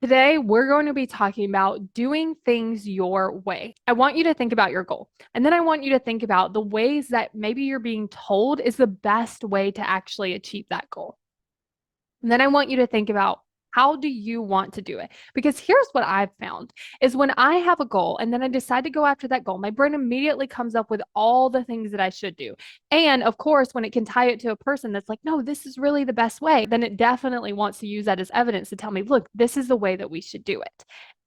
Today, we're going to be talking about doing things your way. I want you to think about your goal. And then I want you to think about the ways that maybe you're being told is the best way to actually achieve that goal. And then I want you to think about how do you want to do it? Because here's what I've found is when I have a goal and then I decide to go after that goal, my brain immediately comes up with all the things that I should do. And of course, when it can tie it to a person that's like, no, this is really the best way, then it definitely wants to use that as evidence to tell me, look, this is the way that we should do it.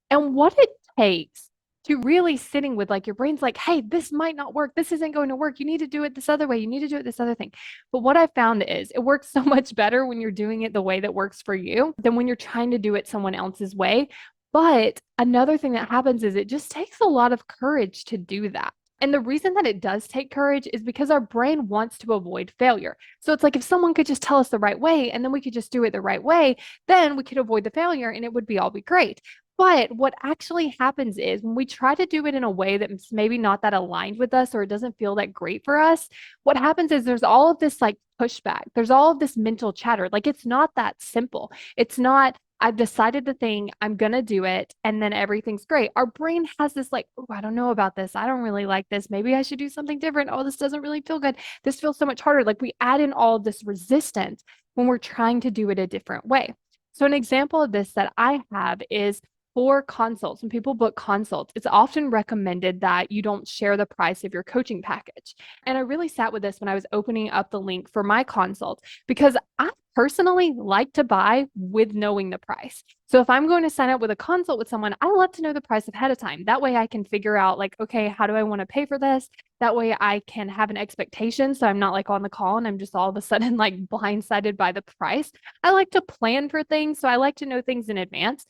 And what it takes to really sitting with like your brain's like, hey, this might not work. This isn't going to work. You need to do it this other way. You need to do it this other thing. But what I found is it works so much better when you're doing it the way that works for you than when you're trying to do it someone else's way. But another thing that happens is it just takes a lot of courage to do that. And the reason that it does take courage is because our brain wants to avoid failure. So it's like if someone could just tell us the right way and then we could just do it the right way, then we could avoid the failure and it would be all be great. But what actually happens is when we try to do it in a way that's maybe not that aligned with us or it doesn't feel that great for us, what happens is there's all of this like pushback. There's all of this mental chatter. Like it's not that simple. It's not, I've decided the thing, I'm going to do it, and then everything's great. Our brain has this like, oh, I don't know about this. I don't really like this. Maybe I should do something different. Oh, this doesn't really feel good. This feels so much harder. Like we add in all of this resistance when we're trying to do it a different way. So, an example of this that I have is for consults. When people book consults, it's often recommended that you don't share the price of your coaching package. And I really sat with this when I was opening up the link for my consult because I personally like to buy with knowing the price. So if I'm going to sign up with a consult with someone, I love to know the price ahead of time. That way I can figure out like, okay, how do I want to pay for this? That way I can have an expectation. So I'm not like on the call and I'm just all of a sudden like blindsided by the price. I like to plan for things. So I like to know things in advance.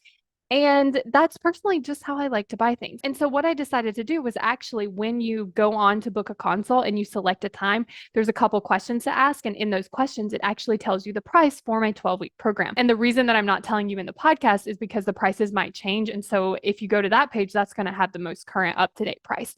And that's personally just how I like to buy things. And so what I decided to do was actually when you go on to book a consult and you select a time, there's a couple questions to ask. And in those questions, it actually tells you the price for my 12-week program. And the reason that I'm not telling you in the podcast is because the prices might change. And so if you go to that page, that's going to have the most current up-to-date price.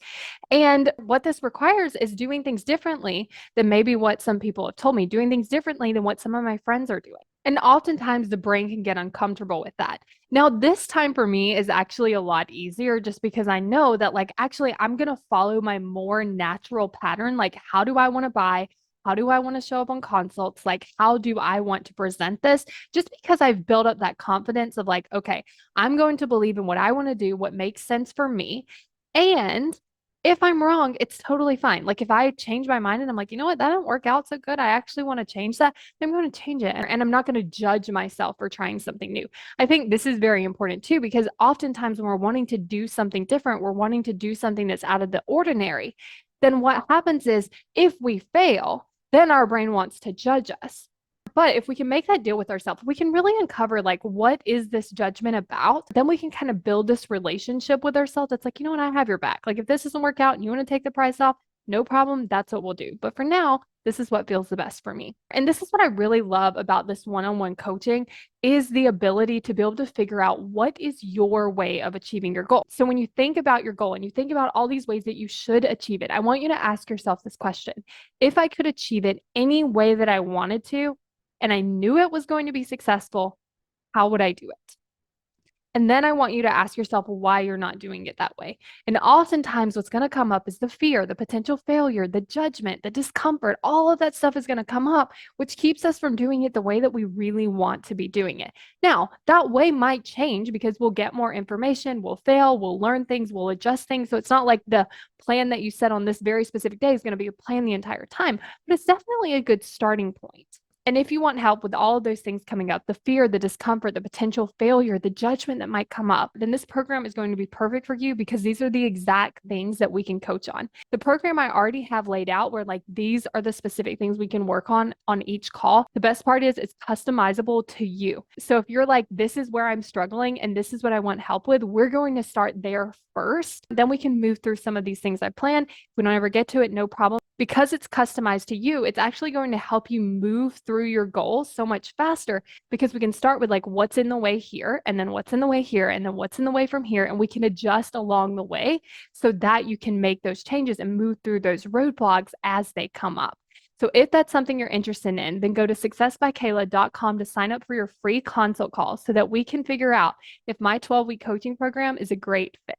And what this requires is doing things differently than maybe what some people have told me, doing things differently than what some of my friends are doing. And oftentimes the brain can get uncomfortable with that. Now, this time for me is actually a lot easier just because I know that, like, actually, I'm going to follow my more natural pattern. Like, how do I want to buy? How do I want to show up on consults? Like, how do I want to present this? Just because I've built up that confidence of, like, okay, I'm going to believe in what I want to do, what makes sense for me. And if I'm wrong, it's totally fine. Like if I change my mind and I'm like, you know what, that didn't work out so good. I actually want to change that. I'm going to change it. And I'm not going to judge myself for trying something new. I think this is very important too, because oftentimes when we're wanting to do something different, we're wanting to do something that's out of the ordinary. Then what happens is if we fail, then our brain wants to judge us. But if we can make that deal with ourselves, we can really uncover like what is this judgment about? Then we can kind of build this relationship with ourselves. That's like, you know what, I have your back. Like if this doesn't work out and you want to take the price off, no problem. That's what we'll do. But for now, this is what feels the best for me. And this is what I really love about this one-on-one coaching is the ability to be able to figure out what is your way of achieving your goal. So when you think about your goal and you think about all these ways that you should achieve it, I want you to ask yourself this question. If I could achieve it any way that I wanted to, and I knew it was going to be successful, how would I do it? And then I want you to ask yourself why you're not doing it that way. And oftentimes, what's going to come up is the fear, the potential failure, the judgment, the discomfort. All of that stuff is going to come up, which keeps us from doing it the way that we really want to be doing it. Now, that way might change because we'll get more information, we'll fail, we'll learn things, we'll adjust things. So it's not like the plan that you set on this very specific day is going to be a plan the entire time, but it's definitely a good starting point. And if you want help with all of those things coming up, the fear, the discomfort, the potential failure, the judgment that might come up, then this program is going to be perfect for you because these are the exact things that we can coach on. The program I already have laid out where like these are the specific things we can work on each call. The best part is it's customizable to you. So if you're like, this is where I'm struggling and this is what I want help with, we're going to start there first. Then we can move through some of these things I plan. If we don't ever get to it, no problem. Because it's customized to you, it's actually going to help you move through your goals so much faster because we can start with like what's in the way here and then what's in the way here and then what's in the way from here. And we can adjust along the way so that you can make those changes and move through those roadblocks as they come up. So if that's something you're interested in, then go to successbykayla.com to sign up for your free consult call so that we can figure out if my 12-week coaching program is a great fit.